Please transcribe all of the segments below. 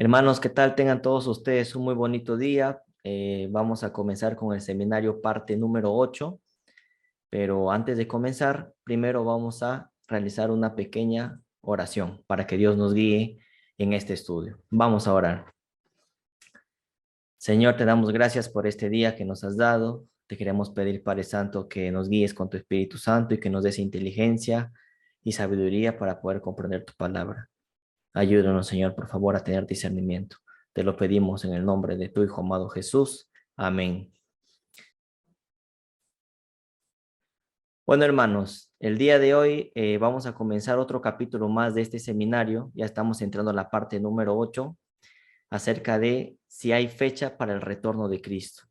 Hermanos, ¿qué tal? Tengan todos ustedes un muy bonito día. Vamos a comenzar con el seminario parte número 8, pero antes de comenzar, primero vamos a realizar una pequeña oración para que Dios nos guíe en este estudio. Vamos a orar. Señor, te damos gracias por este día que nos has dado. Te queremos pedir, Padre Santo, que nos guíes con tu Espíritu Santo y que nos des inteligencia y sabiduría para poder comprender tu palabra. Ayúdanos, Señor, por favor, a tener discernimiento. Te lo pedimos en el nombre de tu Hijo amado Jesús. Amén. Bueno, hermanos, el día de hoy vamos a comenzar otro capítulo más de este seminario. Ya estamos entrando a la parte número 8 acerca de si hay fecha para el retorno de Cristo.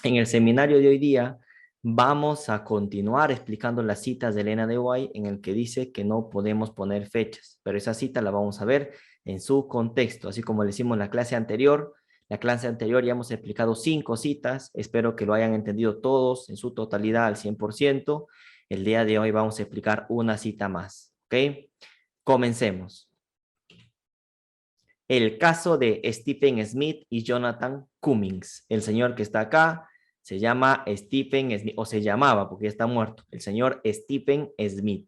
En el seminario de hoy día vamos a continuar explicando las citas de Elena de White en el que dice que no podemos poner fechas, pero esa cita la vamos a ver en su contexto, así como le hicimos en la clase anterior. La clase anterior ya hemos explicado 5 citas, espero que lo hayan entendido todos en su totalidad al 100%. El día de hoy vamos a explicar una cita más, ¿ok? Comencemos. El caso de Stephen Smith y Jonathan Cummings. El señor que está acá se llama Stephen Smith, o se llamaba porque ya está muerto, el señor Stephen Smith.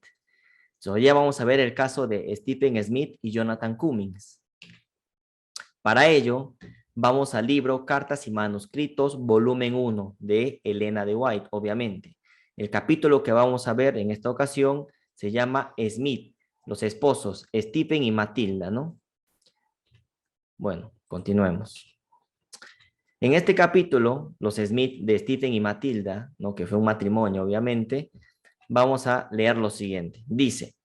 Hoy ya vamos a ver el caso de Stephen Smith y Jonathan Cummings. Para ello, vamos al libro Cartas y Manuscritos, volumen 1 de Elena de White, obviamente. El capítulo que vamos a ver en esta ocasión se llama Smith, los esposos Stephen y Matilda, ¿no? Bueno, continuemos. En este capítulo, los Smith de Stephen y Matilda, ¿no? Que fue un matrimonio, obviamente, vamos a leer lo siguiente. Dice,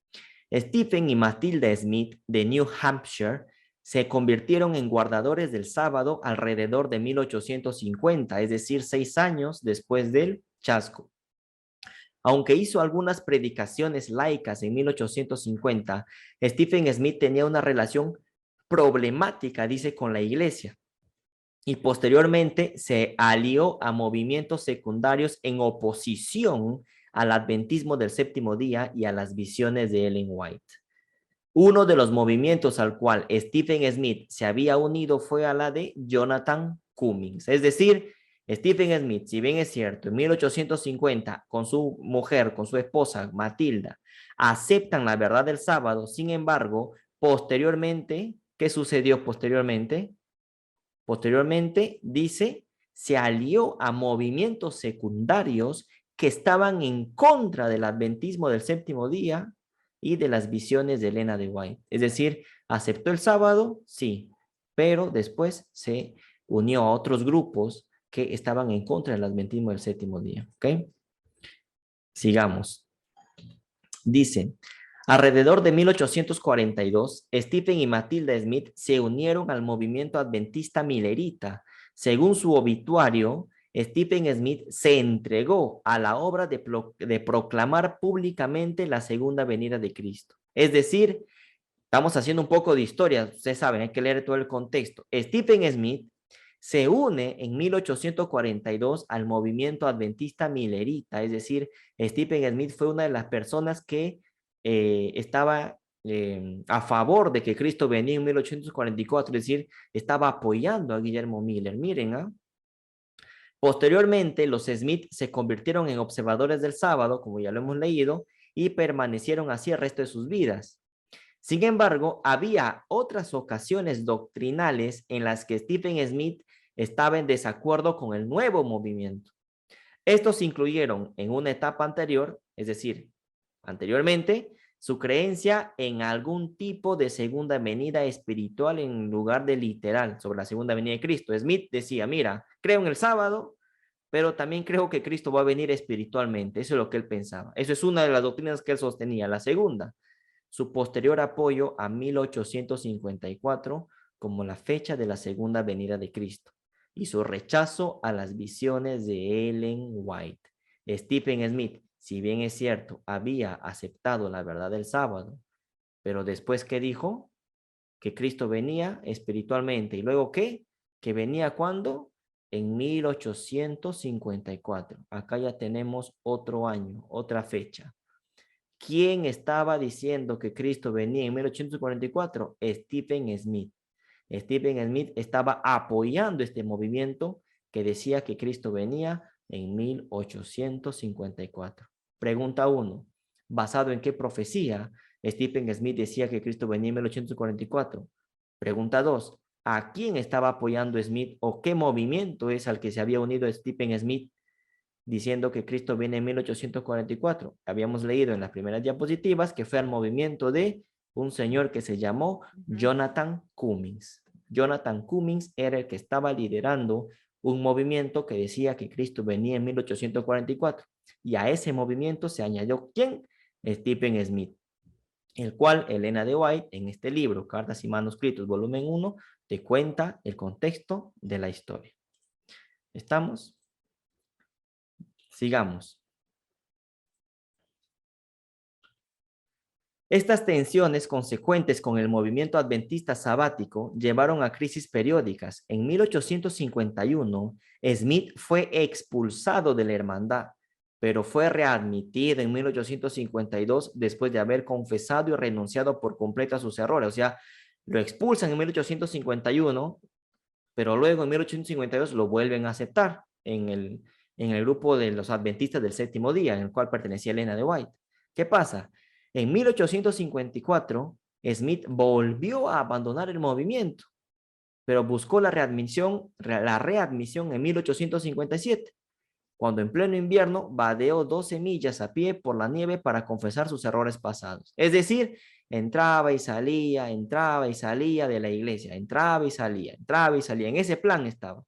Stephen y Matilda Smith de New Hampshire se convirtieron en guardadores del sábado alrededor de 1850, es decir, 6 años después del chasco. Aunque hizo algunas predicaciones laicas en 1850, Stephen Smith tenía una relación problemática, dice, con la iglesia, y posteriormente se alió a movimientos secundarios en oposición al adventismo del séptimo día y a las visiones de Ellen White. Uno de los movimientos al cual Stephen Smith se había unido fue a la de Jonathan Cummings. Es decir, Stephen Smith, si bien es cierto, en 1850 con su mujer, con su esposa Matilda, aceptan la verdad del sábado. Sin embargo, posteriormente, ¿qué sucedió posteriormente? Posteriormente, dice, se alió a movimientos secundarios que estaban en contra del adventismo del séptimo día y de las visiones de Elena de White. Es decir, aceptó el sábado, sí, pero después se unió a otros grupos que estaban en contra del adventismo del séptimo día. ¿Ok? Sigamos. Dice, alrededor de 1842, Stephen y Matilda Smith se unieron al movimiento adventista milerita. Según su obituario, Stephen Smith se entregó a la obra de proclamar públicamente la segunda venida de Cristo. Es decir, estamos haciendo un poco de historia, ustedes saben, hay que leer todo el contexto. Stephen Smith se une en 1842 al movimiento adventista milerita, es decir, Stephen Smith fue una de las personas que estaba a favor de que Cristo venía en 1844, es decir, estaba apoyando a Guillermo Miller. Miren, ¿ah? Posteriormente, los Smith se convirtieron en observadores del sábado, como ya lo hemos leído, y permanecieron así el resto de sus vidas. Sin embargo, había otras ocasiones doctrinales en las que Stephen Smith estaba en desacuerdo con el nuevo movimiento. Estos incluyeron en una etapa anterior, es decir, anteriormente, su creencia en algún tipo de segunda venida espiritual en lugar de literal sobre la segunda venida de Cristo. Smith decía, mira, creo en el sábado, pero también creo que Cristo va a venir espiritualmente. Eso es lo que él pensaba. Eso es una de las doctrinas que él sostenía. La segunda, su posterior apoyo a 1854 como la fecha de la segunda venida de Cristo y su rechazo a las visiones de Ellen White. Stephen Smith, si bien es cierto, había aceptado la verdad del sábado, pero después, ¿qué dijo? Que Cristo venía espiritualmente. ¿Y luego qué? Que venía ¿cuándo? En 1854. Acá ya tenemos otro año, otra fecha. ¿Quién estaba diciendo que Cristo venía en 1844? Stephen Smith. Stephen Smith estaba apoyando este movimiento que decía que Cristo venía en 1854. Pregunta 1. ¿Basado en qué profecía Stephen Smith decía que Cristo venía en 1844? Pregunta 2. ¿A quién estaba apoyando Smith o qué movimiento es al que se había unido Stephen Smith diciendo que Cristo viene en 1844? Habíamos leído en las primeras diapositivas que fue al movimiento de un señor que se llamó Jonathan Cummings. Jonathan Cummings era el que estaba liderando un movimiento que decía que Cristo venía en 1844. Y a ese movimiento se añadió ¿quién? Stephen Smith, el cual Elena de White en este libro, Cartas y Manuscritos, volumen 1, te cuenta el contexto de la historia. ¿Estamos? Sigamos. Estas tensiones consecuentes con el movimiento adventista sabático llevaron a crisis periódicas. En 1851, Smith fue expulsado de la hermandad, pero fue readmitido en 1852 después de haber confesado y renunciado por completo a sus errores. O sea, lo expulsan en 1851, pero luego en 1852 lo vuelven a aceptar en el grupo de los adventistas del séptimo día, en el cual pertenecía Elena de White. ¿Qué pasa? En 1854, Smith volvió a abandonar el movimiento, pero buscó la readmisión en 1857, cuando en pleno invierno vadeó 12 millas a pie por la nieve para confesar sus errores pasados. Es decir, entraba y salía de la iglesia, entraba y salía, en ese plan estaba.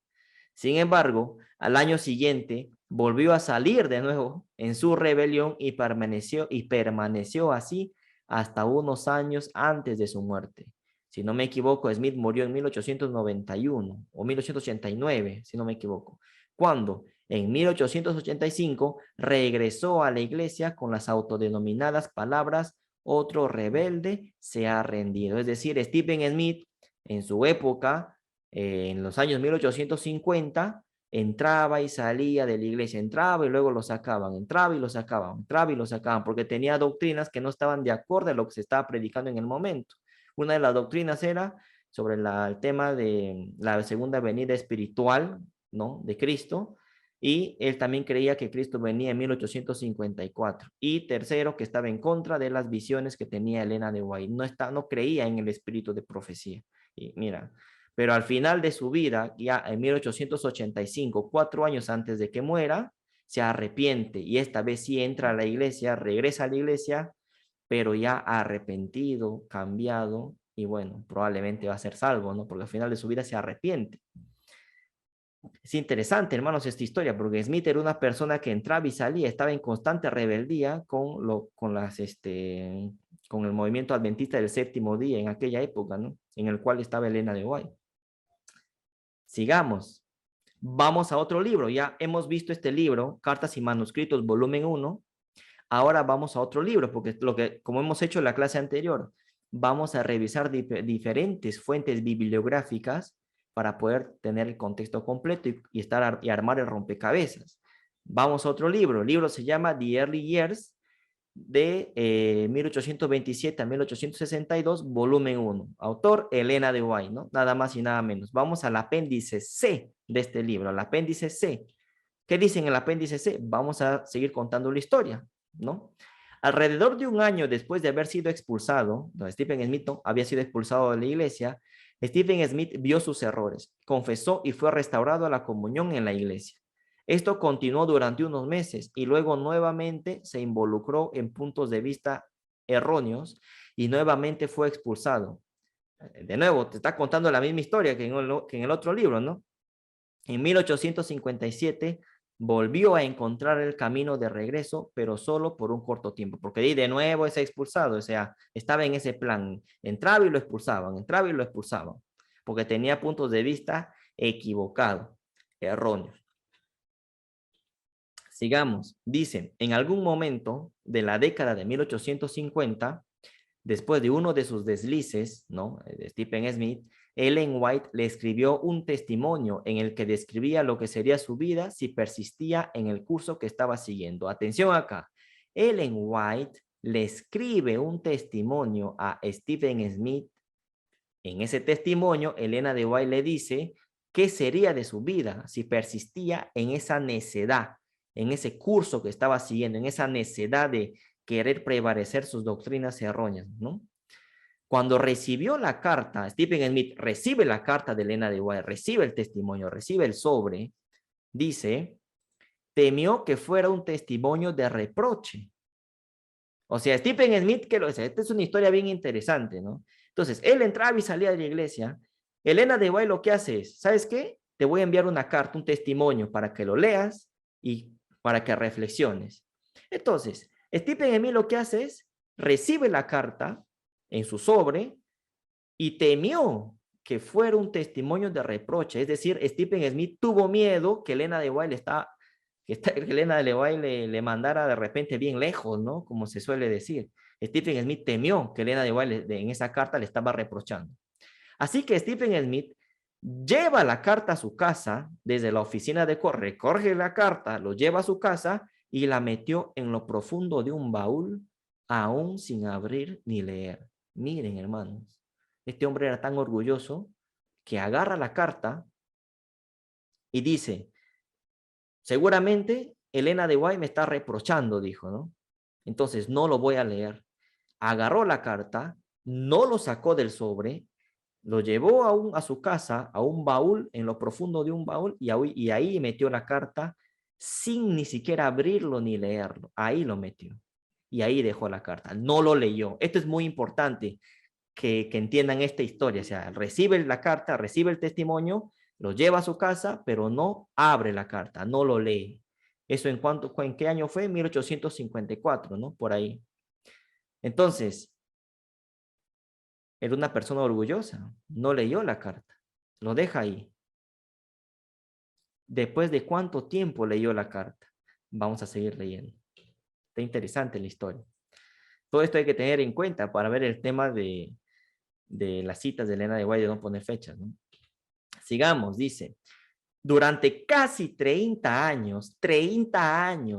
Sin embargo, al año siguiente volvió a salir de nuevo en su rebelión y permaneció así hasta unos años antes de su muerte. Si no me equivoco, Smith murió en 1891 o 1889, si no me equivoco. Cuando en 1885 regresó a la iglesia con las autodenominadas palabras otro rebelde se ha rendido. Es decir, Stephen Smith en su época, en los años 1850, entraba y salía de la iglesia, entraba y luego lo sacaban, entraba y lo sacaban, entraba y lo sacaban, porque tenía doctrinas que no estaban de acuerdo a lo que se estaba predicando en el momento. Una de las doctrinas era sobre el tema de la segunda venida espiritual, ¿no? De Cristo, y él también creía que Cristo venía en 1854. Y tercero, que estaba en contra de las visiones que tenía Elena de White. No creía en el espíritu de profecía. Y mira, pero al final de su vida, ya en 1885, 4 años antes de que muera, se arrepiente y esta vez sí entra a la iglesia, regresa a la iglesia, pero ya arrepentido, cambiado, y bueno, probablemente va a ser salvo, ¿no? Porque al final de su vida se arrepiente. Es interesante, hermanos, esta historia, porque Smith era una persona que entraba y salía, estaba en constante rebeldía con el movimiento adventista del séptimo día en aquella época, ¿no? En el cual estaba Elena de White. Sigamos. Vamos a otro libro. Ya hemos visto este libro, Cartas y Manuscritos, volumen 1. Ahora vamos a otro libro, porque como hemos hecho en la clase anterior, vamos a revisar diferentes fuentes bibliográficas para poder tener el contexto completo y armar el rompecabezas. Vamos a otro libro. El libro se llama The Early Years, de 1827 a 1862, volumen 1. Autor, Elena de White, ¿no? Nada más y nada menos. Vamos al apéndice C de este libro, al apéndice C. ¿Qué dice en el apéndice C? Vamos a seguir contando la historia, ¿no? Alrededor de un año después de haber sido expulsado, Stephen Smith había sido expulsado de la iglesia, Stephen Smith vio sus errores, confesó y fue restaurado a la comunión en la iglesia. Esto continuó durante unos meses y luego nuevamente se involucró en puntos de vista erróneos y nuevamente fue expulsado. De nuevo, te está contando la misma historia que en el otro libro, ¿no? En 1857 volvió a encontrar el camino de regreso, pero solo por un corto tiempo, porque de nuevo es expulsado, o sea, estaba en ese plan, entraba y lo expulsaban, porque tenía puntos de vista equivocados, erróneos. Sigamos. Dicen, en algún momento de la década de 1850, después de uno de sus deslices, ¿no? De Stephen Smith, Ellen White le escribió un testimonio en el que describía lo que sería su vida si persistía en el curso que estaba siguiendo. Atención acá. Ellen White le escribe un testimonio a Stephen Smith En ese testimonio, Elena de White le dice qué sería de su vida si persistía en esa necedad, en ese curso que estaba siguiendo, en esa necedad de querer prevalecer sus doctrinas erróneas, ¿no? Cuando recibió la carta, Stephen Smith recibe la carta de Elena de White, recibe el testimonio, recibe el sobre, dice, temió que fuera un testimonio de reproche. O sea, Stephen Smith, que lo dice, esta es una historia bien interesante, ¿no? Entonces, él entraba y salía de la iglesia. Elena de White lo que hace es, ¿sabes qué? Te voy a enviar una carta, un testimonio para que lo leas y para que reflexiones. Entonces, Stephen Smith lo que hace es, recibe la carta en su sobre y temió que fuera un testimonio de reproche. Es decir, Stephen Smith tuvo miedo que Elena de White Elena de White le mandara de repente bien lejos, ¿no? Como se suele decir. Stephen Smith temió que Elena de White en esa carta le estaba reprochando. Así que Stephen Smith lleva la carta a su casa desde la oficina de correo, recoge la carta, lo lleva a su casa y la metió en lo profundo de un baúl, aún sin abrir ni leer. Miren, hermanos, este hombre era tan orgulloso que agarra la carta y dice, seguramente Elena de White me está reprochando, dijo, ¿no? Entonces no lo voy a leer. Agarró la carta, no lo sacó del sobre, lo llevó a su casa, a un baúl, en lo profundo de un baúl, y ahí metió la carta sin ni siquiera abrirlo ni leerlo. Ahí lo metió. Y ahí dejó la carta. No lo leyó. Esto es muy importante que entiendan esta historia. O sea, recibe la carta, recibe el testimonio, lo lleva a su casa, pero no abre la carta, no lo lee. Eso ¿en qué año fue? 1854, ¿no? Por ahí. Entonces, era una persona orgullosa, no leyó la carta, lo deja ahí. ¿Después de cuánto tiempo leyó la carta? Vamos a seguir leyendo. Está interesante la historia. Todo esto hay que tener en cuenta para ver el tema de las citas de Elena de White, de no poner fechas, ¿no? Sigamos, dice. Durante casi 30 años,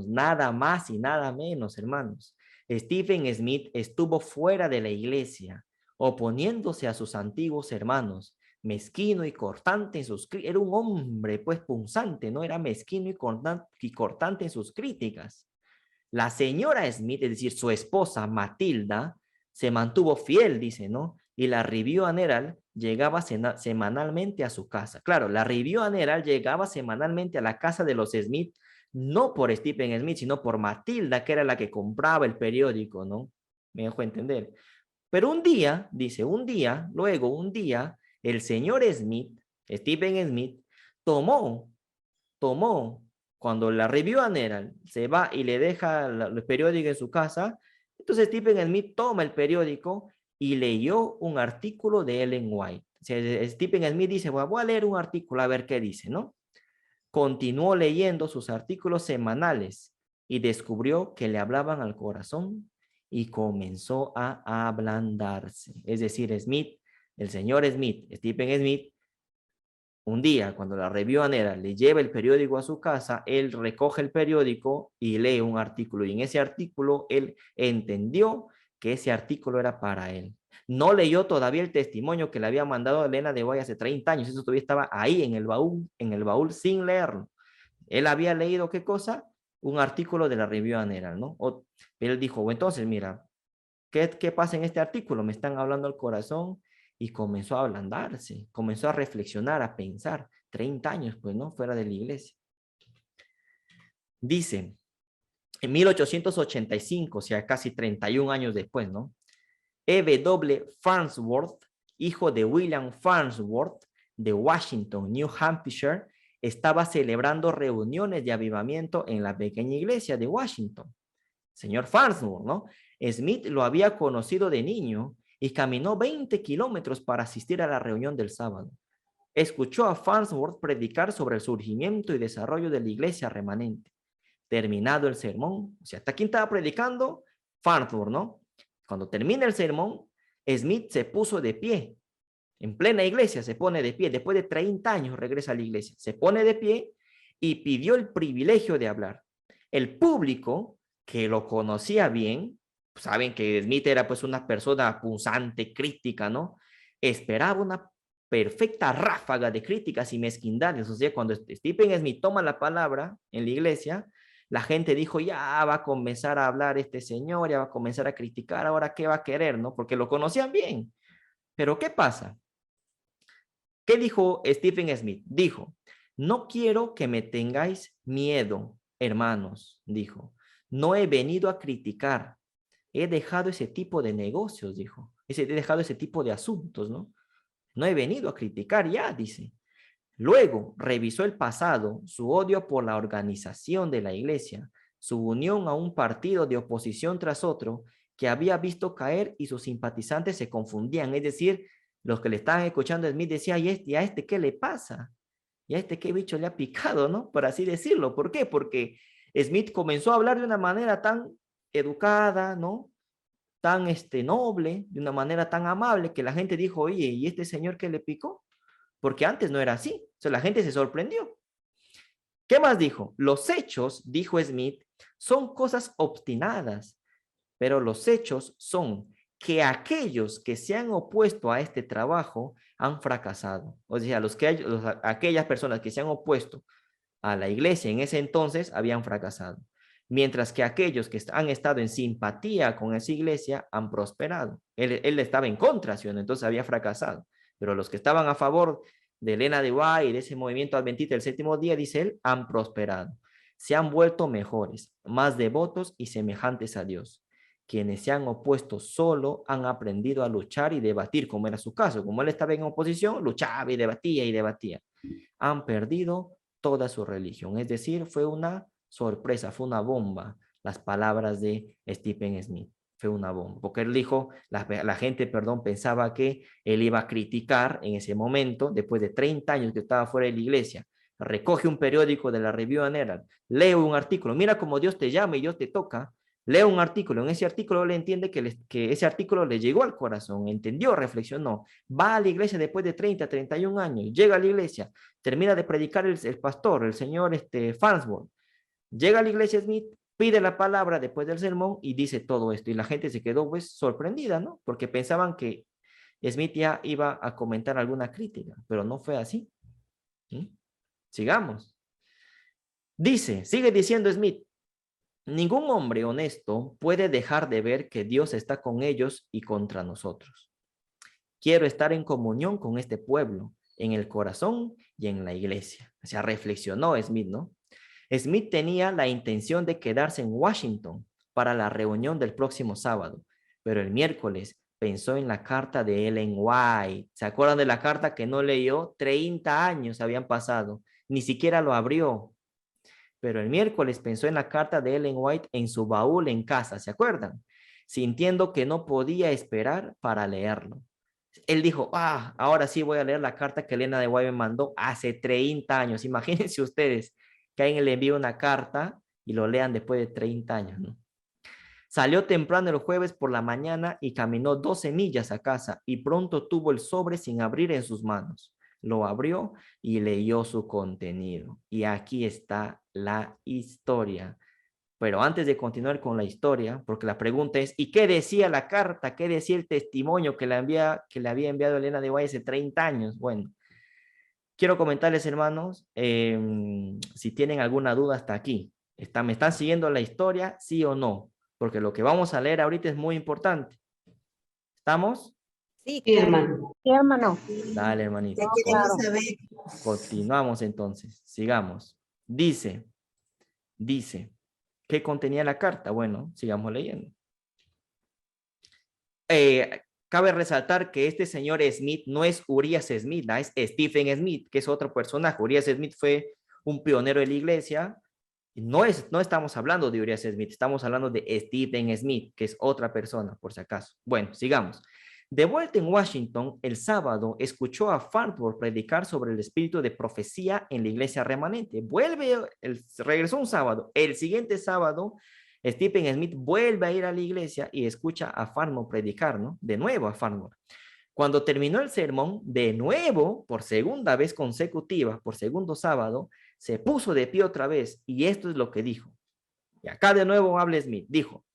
nada más y nada menos, hermanos, Stephen Smith estuvo fuera de la iglesia, oponiéndose a sus antiguos hermanos, mezquino y cortante en sus críticas. Era un hombre, pues, punzante, ¿no? Era mezquino y cortante en sus críticas. La señora Smith, es decir, su esposa Matilda, se mantuvo fiel, dice, ¿no? Y la Review and Herald llegaba semanalmente a su casa. Claro, la Review and Herald llegaba semanalmente a la casa de los Smith, no por Stephen Smith, sino por Matilda, que era la que compraba el periódico, ¿no? Me dejo entender. Pero un día, dice, luego un día, el señor Smith, Stephen Smith, tomó cuando la Review and Herald se va y le deja el periódico en su casa, entonces Stephen Smith toma el periódico y leyó un artículo de Ellen White. O sea, Stephen Smith dice, voy a leer un artículo a ver qué dice, ¿no? Continuó leyendo sus artículos semanales y descubrió que le hablaban al corazón y comenzó a ablandarse. Es decir, Smith, el señor Smith, Stephen Smith, un día, cuando la Review and Herald le lleva el periódico a su casa, él recoge el periódico y lee un artículo. Y en ese artículo, él entendió que ese artículo era para él. No leyó todavía el testimonio que le había mandado Elena de White hace 30 años. Eso todavía estaba ahí en el baúl sin leerlo. Él había leído, ¿qué cosa? Un artículo de la Review and Herald, ¿no? Él dijo, entonces, mira, ¿qué pasa en este artículo? Me están hablando al corazón. Y comenzó a ablandarse, comenzó a reflexionar, a pensar. 30 años, pues, ¿no? Fuera de la iglesia. Dice, en 1885, o sea, casi 31 años después, ¿no? E.W. Farnsworth, hijo de William Farnsworth, de Washington, New Hampshire, estaba celebrando reuniones de avivamiento en la pequeña iglesia de Washington. Señor Farnsworth, ¿no? Smith lo había conocido de niño y caminó 20 kilómetros para asistir a la reunión del sábado. Escuchó a Farnsworth predicar sobre el surgimiento y desarrollo de la iglesia remanente. Terminado el sermón, o sea, ¿hasta quién estaba predicando? Farnsworth, ¿no? Cuando termina el sermón, Smith se puso de pie. En plena iglesia se pone de pie. Después de 30 años regresa a la iglesia. Se pone de pie y pidió el privilegio de hablar. El público, que lo conocía bien, saben que Smith era pues una persona punzante, crítica, ¿no? esperaba una perfecta ráfaga de críticas y mezquindades. O sea, cuando Stephen Smith toma la palabra en la iglesia, la gente dijo, ya va a comenzar a hablar este señor, ya va a comenzar a criticar, ahora qué va a querer, ¿no? Porque lo conocían bien. Pero ¿qué pasa? ¿Qué dijo Stephen Smith? Dijo, no quiero que me tengáis miedo, hermanos, dijo. No he venido a criticar. He dejado ese tipo de negocios, dijo. He dejado ese tipo de asuntos, ¿no? No he venido a criticar ya, dice. Luego revisó el pasado, su odio por la organización de la iglesia, su unión a un partido de oposición tras otro que había visto caer y sus simpatizantes se confundían. Es decir, los que le estaban escuchando a Smith decían, ¿y a este qué le pasa? ¿Y a este qué bicho le ha picado, no? Por así decirlo. ¿Por qué? Porque Smith comenzó a hablar de una manera tan educada, ¿no? Tan noble, de una manera tan amable, que la gente dijo, oye, ¿y este señor qué le picó? Porque antes no era así. O sea, la gente se sorprendió. ¿Qué más dijo? Los hechos, dijo Smith, son cosas obstinadas, pero los hechos son que aquellos que se han opuesto a este trabajo han fracasado. O sea, aquellas personas que se han opuesto a la iglesia en ese entonces habían fracasado, mientras que aquellos que han estado en simpatía con esa iglesia han prosperado. Él estaba en contra, ¿sí? Entonces había fracasado, pero los que estaban a favor de Elena de White y de ese movimiento adventista del séptimo día, dice él, han prosperado. Se han vuelto mejores, más devotos y semejantes a Dios. Quienes se han opuesto solo han aprendido a luchar y debatir, como era su caso. Como él estaba en oposición, luchaba y debatía y debatía. Han perdido toda su religión. Es decir, fue una sorpresa, fue una bomba las palabras de Stephen Smith. Fue una bomba, porque él dijo, la gente, perdón, pensaba que él iba a criticar en ese momento, después de 30 años que estaba fuera de la iglesia, recoge un periódico de la Review and Herald, lee un artículo, mira cómo Dios te llama y Dios te toca, lee un artículo, en ese artículo él entiende que ese artículo le llegó al corazón, entendió, reflexionó, va a la iglesia después de 30, 31 años, llega a la iglesia, termina de predicar el pastor, el señor Farnsworth, llega a la iglesia Smith, pide la palabra después del sermón y dice todo esto. Y la gente se quedó pues sorprendida, ¿no? Porque pensaban que Smith ya iba a comentar alguna crítica, pero no fue así. ¿Sí? Sigamos. Sigue diciendo Smith, ningún hombre honesto puede dejar de ver que Dios está con ellos y contra nosotros. Quiero estar en comunión con este pueblo, en el corazón y en la iglesia. O sea, reflexionó Smith, ¿no? Smith tenía la intención de quedarse en Washington para la reunión del próximo sábado, pero el miércoles pensó en la carta de Ellen White. ¿Se acuerdan de la carta que no leyó? 30 años habían pasado, ni siquiera lo abrió. Pero el miércoles pensó en la carta de Ellen White en su baúl en casa, ¿se acuerdan? Sintiendo que no podía esperar para leerlo. Él dijo, ahora sí voy a leer la carta que Elena de White me mandó hace 30 años. Imagínense ustedes que alguien le envíe una carta y lo lean después de 30 años, ¿no? Salió temprano el jueves por la mañana y caminó 12 millas a casa y pronto tuvo el sobre sin abrir en sus manos. Lo abrió y leyó su contenido. Y aquí está la historia. Pero antes de continuar con la historia, porque la pregunta es, ¿y qué decía la carta? ¿Qué decía el testimonio que le había enviado Elena de White hace 30 años? Bueno, quiero comentarles, hermanos, si tienen alguna duda hasta aquí. ¿Me están siguiendo la historia, sí o no? Porque lo que vamos a leer ahorita es muy importante. ¿Estamos? Sí, hermano. Sí, hermano. Dale, hermanito. Claro. Continuamos entonces. Sigamos. Dice, ¿qué contenía la carta? Bueno, sigamos leyendo. Cabe resaltar que este señor Smith no es Urias Smith, es Stephen Smith, que es otro personaje. Urias Smith fue un pionero de la iglesia. No estamos hablando de Urias Smith, estamos hablando de Stephen Smith, que es otra persona, por si acaso. Bueno, sigamos. De vuelta en Washington, el sábado escuchó a Farnsworth predicar sobre el espíritu de profecía en la iglesia remanente. Regresó un sábado. El siguiente sábado, Stephen Smith vuelve a ir a la iglesia y escucha a Farnsworth predicar, ¿no? De nuevo a Farnsworth. Cuando terminó el sermón, de nuevo, por segunda vez consecutiva, por segundo sábado, se puso de pie otra vez y esto es lo que dijo. Y acá de nuevo habla Smith. Dijo,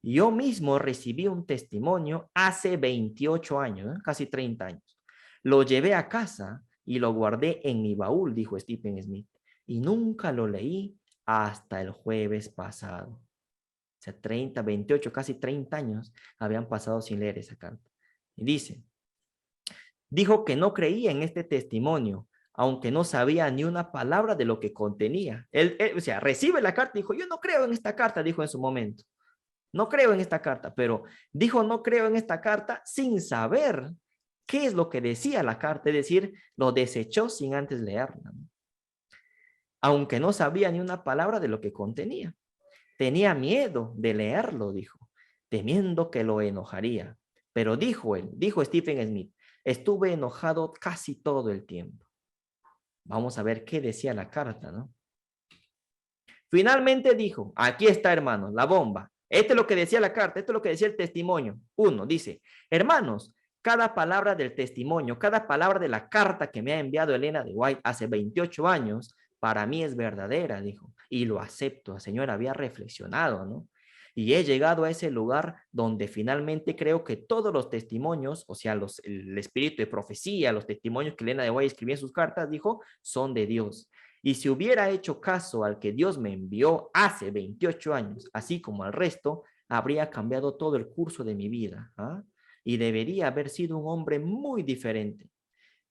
yo mismo recibí un testimonio hace 28 años, casi 30 años. Lo llevé a casa y lo guardé en mi baúl, dijo Stephen Smith, y nunca lo leí hasta el jueves pasado. O sea, 30, 28, casi 30 años habían pasado sin leer esa carta. Y dijo que no creía en este testimonio, aunque no sabía ni una palabra de lo que contenía. O sea, recibe la carta y dijo, yo no creo en esta carta, dijo en su momento. No creo en esta carta, pero dijo no creo en esta carta sin saber qué es lo que decía la carta, es decir, lo desechó sin antes leerla, ¿no? Aunque no sabía ni una palabra de lo que contenía. Tenía miedo de leerlo, dijo, temiendo que lo enojaría. Pero dijo Stephen Smith, estuve enojado casi todo el tiempo. Vamos a ver qué decía la carta, ¿no? Finalmente dijo, aquí está, hermanos, la bomba. Esto es lo que decía la carta, esto es lo que decía el testimonio. Uno, dice, hermanos, cada palabra del testimonio, cada palabra de la carta que me ha enviado Elena de White hace 28 años, para mí es verdadera, dijo, y lo acepto. El Señor había reflexionado, ¿no? Y he llegado a ese lugar donde finalmente creo que todos los testimonios, o sea, el espíritu de profecía, los testimonios que Elena de White escribía en sus cartas, dijo, son de Dios. Y si hubiera hecho caso al que Dios me envió hace 28 años, así como al resto, habría cambiado todo el curso de mi vida. ¿Ah? Y debería haber sido un hombre muy diferente.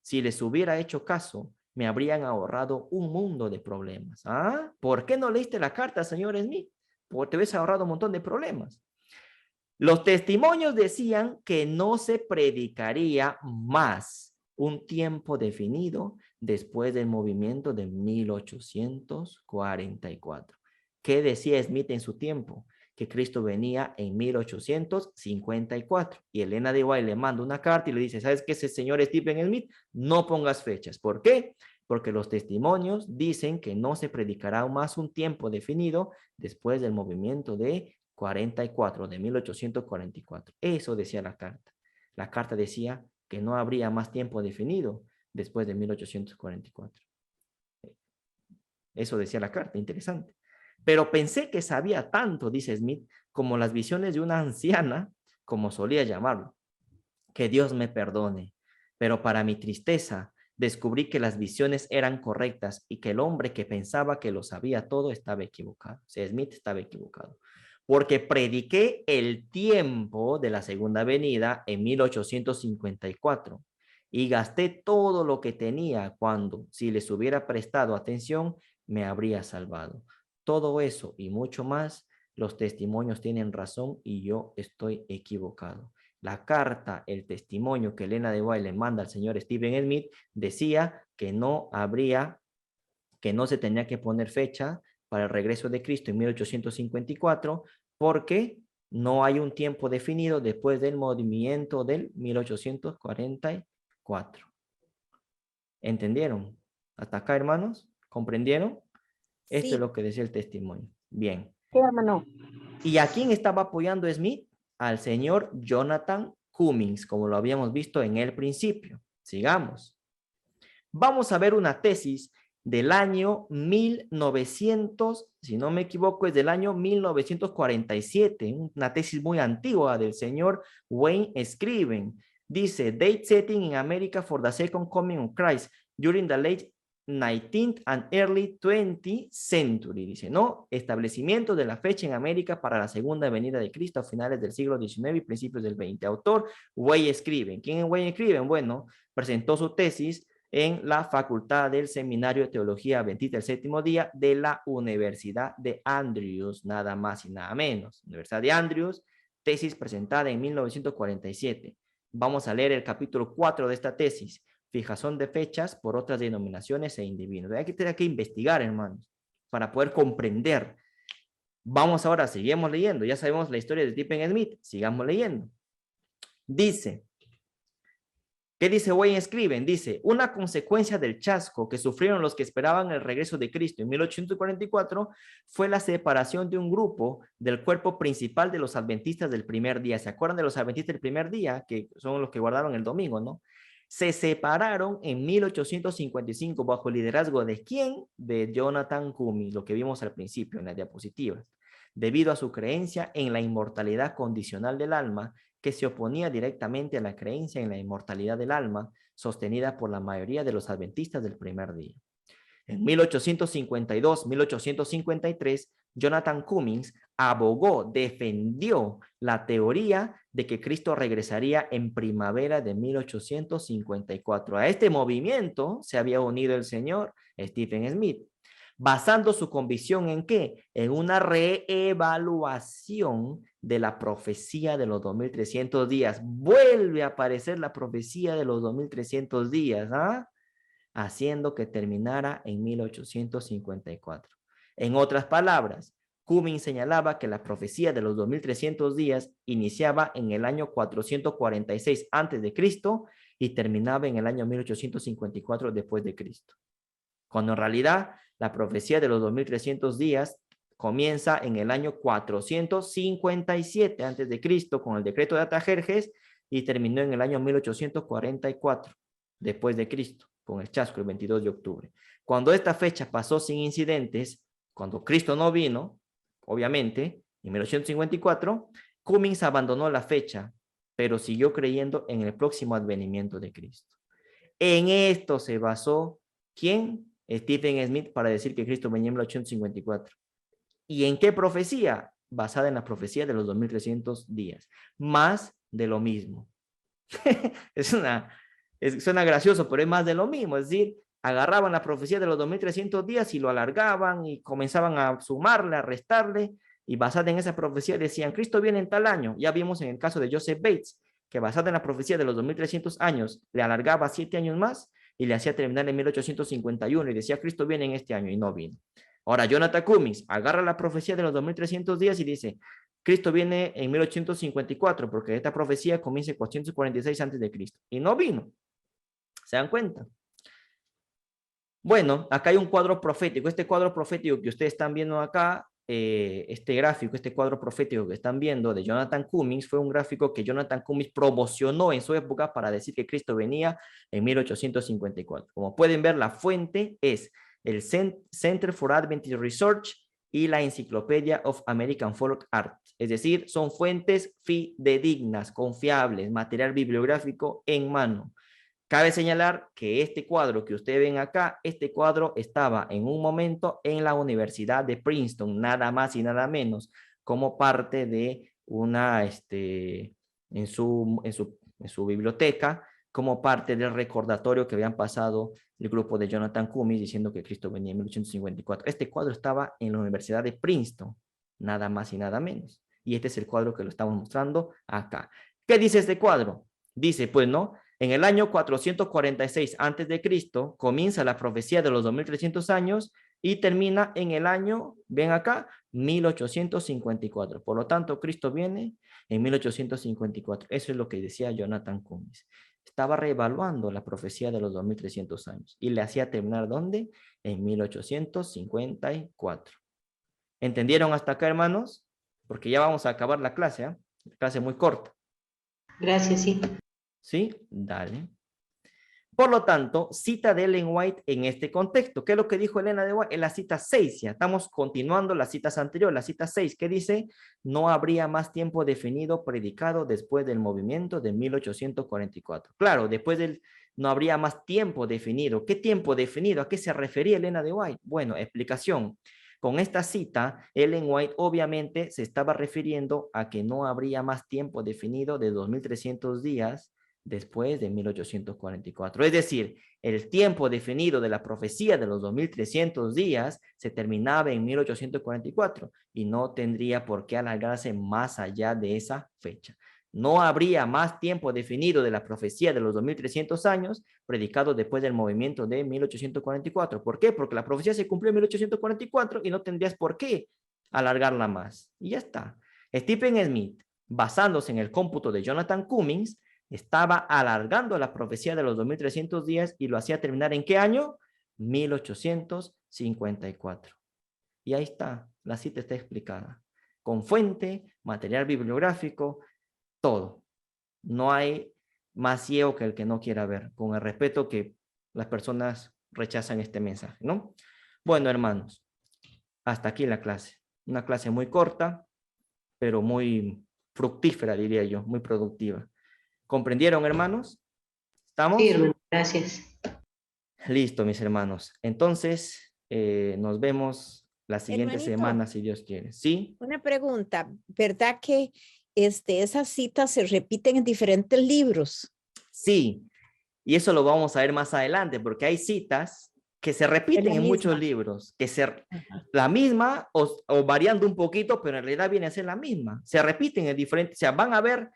Si les hubiera hecho caso, me habrían ahorrado un mundo de problemas. ¿Ah? ¿Por qué no leíste la carta, señor Smith? Porque te hubieras ahorrado un montón de problemas. Los testimonios decían que no se predicaría más un tiempo definido después del movimiento de 1844. ¿Qué decía Smith en su tiempo? Que Cristo venía en 1854. Y Elena de White le manda una carta y le dice, ¿sabes qué, ese señor Stephen Smith? No pongas fechas. ¿Por qué? Porque los testimonios dicen que no se predicará más un tiempo definido después del movimiento de 44, de 1844. Eso decía la carta. La carta decía que no habría más tiempo definido después de 1844. Eso decía la carta, interesante. Pero pensé que sabía tanto, dice Smith, como las visiones de una anciana, como solía llamarlo. Que Dios me perdone. Pero para mi tristeza, descubrí que las visiones eran correctas y que el hombre que pensaba que lo sabía todo estaba equivocado. O sea, Smith estaba equivocado. Porque prediqué el tiempo de la segunda venida en 1854 y gasté todo lo que tenía cuando, si les hubiera prestado atención, me habría salvado. Todo eso y mucho más, los testimonios tienen razón y yo estoy equivocado. La carta, el testimonio que Elena de White le manda al señor Stephen Smith decía que no se tenía que poner fecha para el regreso de Cristo en 1854 porque no hay un tiempo definido después del movimiento del 1844. ¿Entendieron? ¿Hasta acá, hermanos? ¿Comprendieron? Esto es Sí, lo que decía el testimonio. Bien. sí, hermano. ¿Y a quién estaba apoyando Smith? Al señor Jonathan Cummings, como lo habíamos visto en el principio. Sigamos. Vamos a ver una tesis del año 1900, si no me equivoco, es del año 1947, una tesis muy antigua del señor Wayne Scriven. Dice, date setting in America for the second coming of Christ during the late 19th and early 20th century. Dice, ¿no? Establecimiento de la fecha en América para la segunda venida de Cristo a finales del siglo XIX y principios del XX. Autor, Wayne Scriven. ¿Quién es Wayne Scriven? Bueno, presentó su tesis en la Facultad del Seminario de Teología Adventista del Séptimo Día de la Universidad de Andrews, nada más y nada menos. Universidad de Andrews, tesis presentada en 1947. Vamos a leer el capítulo 4 de esta tesis, fijación de fechas por otras denominaciones e individuos. Hay que tener que investigar, hermanos, para poder comprender. Vamos ahora, seguimos leyendo. Ya sabemos la historia de Stephen Smith, sigamos leyendo. Dice, ¿qué dice Wayne Scriven? Dice, una consecuencia del chasco que sufrieron los que esperaban el regreso de Cristo en 1844 fue la separación de un grupo del cuerpo principal de los adventistas del primer día. ¿Se acuerdan de los adventistas del primer día? Que son los que guardaron el domingo, ¿no? Se separaron en 1855 bajo el liderazgo de ¿quién? De Jonathan Cummings, lo que vimos al principio en las diapositivas, debido a su creencia en la inmortalidad condicional del alma que se oponía directamente a la creencia en la inmortalidad del alma, sostenida por la mayoría de los adventistas del primer día. En 1852-1853, Jonathan Cummings abogó, defendió la teoría de que Cristo regresaría en primavera de 1854. A este movimiento se había unido el señor Stephen Smith, basando su convicción en ¿qué? En una reevaluación de la profecía de los 2300 días. Vuelve a aparecer la profecía de los 2300 días, ¿ah? Haciendo que terminara en 1854. En otras palabras, Cummings señalaba que la profecía de los 2300 días iniciaba en el año 446 a.C. y terminaba en el año 1854 después de Cristo. Cuando en realidad la profecía de los 2300 días comienza en el año 457 a.C. con el decreto de Artajerjes y terminó en el año 1844 después de Cristo con el chasco el 22 de octubre. Cuando esta fecha pasó sin incidentes, cuando Cristo no vino, obviamente, en 1854, Cummings abandonó la fecha, pero siguió creyendo en el próximo advenimiento de Cristo. En esto se basó, ¿quién? Stephen Smith, para decir que Cristo venía en 1854. ¿Y en qué profecía? Basada en la profecía de los 2300 días. Más de lo mismo. Suena gracioso, pero es más de lo mismo. Es decir, agarraban la profecía de los 2300 días y lo alargaban y comenzaban a sumarle, a restarle. Y basada en esa profecía decían, Cristo viene en tal año. Ya vimos en el caso de Joseph Bates, que basada en la profecía de los 2300 años, le alargaba 7 años más y le hacía terminar en 1851 y decía, Cristo viene en este año y no vino. Ahora, Jonathan Cummings agarra la profecía de los 2300 días y dice, Cristo viene en 1854 porque esta profecía comienza en 446 antes de Cristo y no vino. ¿Se dan cuenta? Bueno, acá hay un cuadro profético. Este cuadro profético que ustedes están viendo acá, este gráfico, este cuadro profético que están viendo de Jonathan Cummings, fue un gráfico que Jonathan Cummings promocionó en su época para decir que Cristo venía en 1854. Como pueden ver, la fuente es el Center for Adventist Research y la Encyclopedia of American Folk Art. Es decir, son fuentes fidedignas, confiables, material bibliográfico en mano. Cabe señalar que este cuadro que ustedes ven acá, este cuadro estaba en un momento en la Universidad de Princeton, nada más y nada menos, como parte de una, en su biblioteca, como parte del recordatorio que habían pasado el grupo de Jonathan Cummings diciendo que Cristo venía en 1854. Este cuadro estaba en la Universidad de Princeton, nada más y nada menos. Y este es el cuadro que lo estamos mostrando acá. ¿Qué dice este cuadro? Dice, pues, ¿no? En el año 446 a.C. comienza la profecía de los 2300 años y termina en el año, ven acá, 1854. Por lo tanto, Cristo viene en 1854. Eso es lo que decía Jonathan Cummings. Estaba reevaluando la profecía de los 2300 años y le hacía terminar, ¿dónde? En 1854. ¿Entendieron hasta acá, hermanos? Porque ya vamos a acabar la clase, ¿eh? Clase muy corta. Gracias, sí. ¿Sí? Dale. Por lo tanto, cita de Ellen White en este contexto. ¿Qué es lo que dijo Elena de White? En la cita 6, ya estamos continuando las citas anteriores. La cita 6, ¿qué dice? No habría más tiempo definido predicado después del movimiento de 1844. Claro, después del no habría más tiempo definido. ¿Qué tiempo definido? ¿A qué se refería Elena de White? Bueno, explicación. Con esta cita, Ellen White obviamente se estaba refiriendo a que no habría más tiempo definido de 2300 días después de 1844. Es decir, el tiempo definido de la profecía de los 2300 días se terminaba en 1844 y no tendría por qué alargarse más allá de esa fecha. No habría más tiempo definido de la profecía de los 2300 años predicado después del movimiento de 1844. ¿Por qué? Porque la profecía se cumplió en 1844 y no tendrías por qué alargarla más. Y ya está. Stephen Smith, basándose en el cómputo de Jonathan Cummings, estaba alargando la profecía de los 2300 días y lo hacía terminar ¿en qué año? 1854. Y ahí está, la cita está explicada. Con fuente, material bibliográfico, todo. No hay más ciego que el que no quiera ver, con el respeto que las personas rechazan este mensaje, ¿no? Bueno, hermanos, hasta aquí la clase. Una clase muy corta, pero muy fructífera, diría yo, muy productiva. ¿Comprendieron, hermanos? ¿Estamos? Sí, hermano. Gracias. Listo, mis hermanos. Entonces, nos vemos la siguiente Hermanito. semana, si Dios quiere. ¿Sí? Una pregunta, ¿verdad que esas citas se repiten en diferentes libros? Sí. Y eso lo vamos a ver más adelante, porque hay citas que se repiten en muchos misma. libros, que Ajá. la misma o variando un poquito, pero en realidad viene a ser la misma. Se repiten en diferentes, o sea, van a haber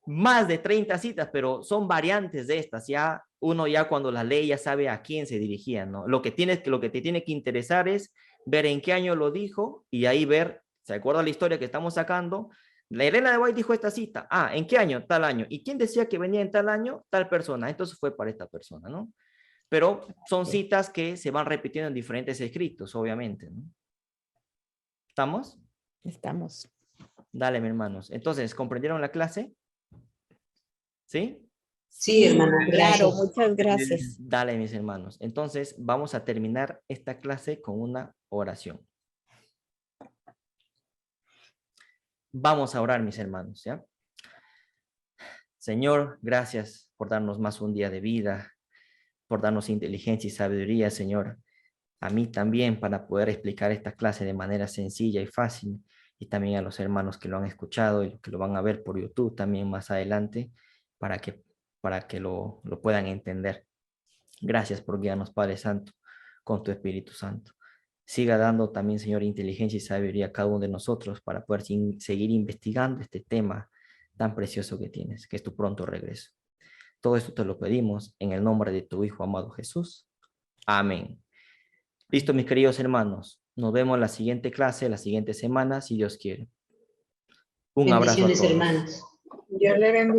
más de 30 citas, pero son variantes de estas. Ya uno ya cuando las lee ya sabe a quién se dirigía, ¿no? Lo que te tiene que interesar es ver en qué año lo dijo y ahí ver, ¿se acuerda la historia que estamos sacando? La Elena de White dijo esta cita. Ah, ¿en qué año? Tal año. ¿Y quién decía que venía en tal año? Tal persona. Entonces fue para esta persona, ¿no? Pero son Sí. citas que se van repitiendo en diferentes escritos, obviamente, ¿no? ¿Estamos? Estamos. Dale, mis hermanos. Entonces, ¿comprendieron la clase? ¿Sí? Sí, hermana, Claro, gracias. muchas gracias. Dale, mis hermanos. Entonces, vamos a terminar esta clase con una oración. Vamos a orar, mis hermanos, ¿ya? Señor, gracias por darnos más un día de vida, por darnos inteligencia y sabiduría, Señor. A mí también para poder explicar esta clase de manera sencilla y fácil, y también a los hermanos que lo han escuchado y que lo van a ver por YouTube también más adelante, para que lo puedan entender. Gracias por guiarnos, Padre Santo, con tu Espíritu Santo. Siga dando también, Señor, inteligencia y sabiduría a cada uno de nosotros para poder seguir investigando este tema tan precioso que tienes, que es tu pronto regreso. Todo esto te lo pedimos en el nombre de tu Hijo amado Jesús. Amén. Listo, mis queridos hermanos. Nos vemos en la siguiente clase, la siguiente semana, si Dios quiere. Un abrazo a Bendiciones, todos. hermanos. Dios le bendiga.